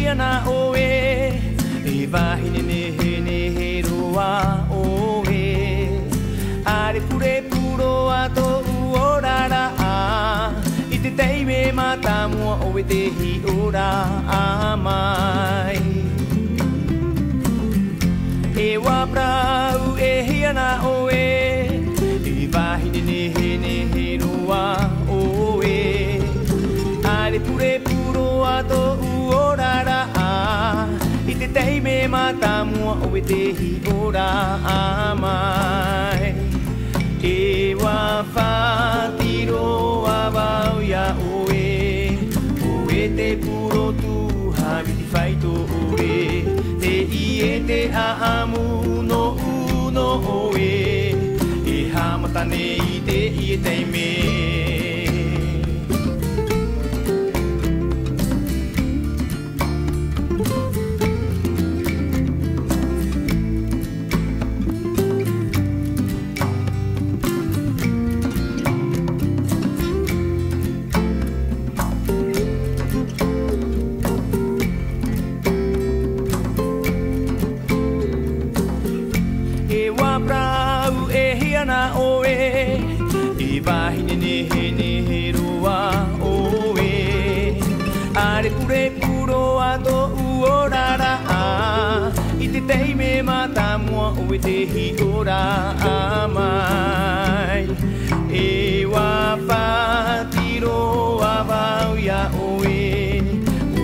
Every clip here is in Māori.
hia na oe e vahi ne roa oe are pure puro ato uorara a I te teime mata mua oe te hi ora a mai e wa prau e hia na oe e vahi ne roa oe are pure puro ato uorara a I te teime mata mua oe te hi ora a mai e wa whātiro a wau ia oe oe te puro tu hawiti whaito oe te I e te aamu no uno oe e hamatane I te I e teime Prau e hia na oe I vahi ne roa oe are pure puro ato uorara a I te teime mata mua oe te hi ora a mai e wa whātiro a wau ia oe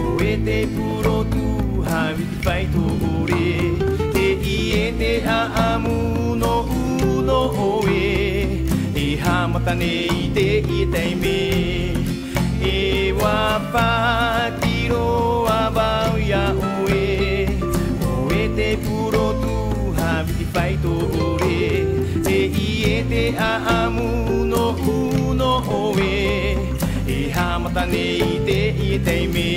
oe te puro tu hawiti whaito ore te I e te aamu no uno oe e hamatane I te I e teime e wa whātiro a wau ia oe oe te puro tu hawiti whaito ore te I e te aamu no uno oe e hamatane I te I e teime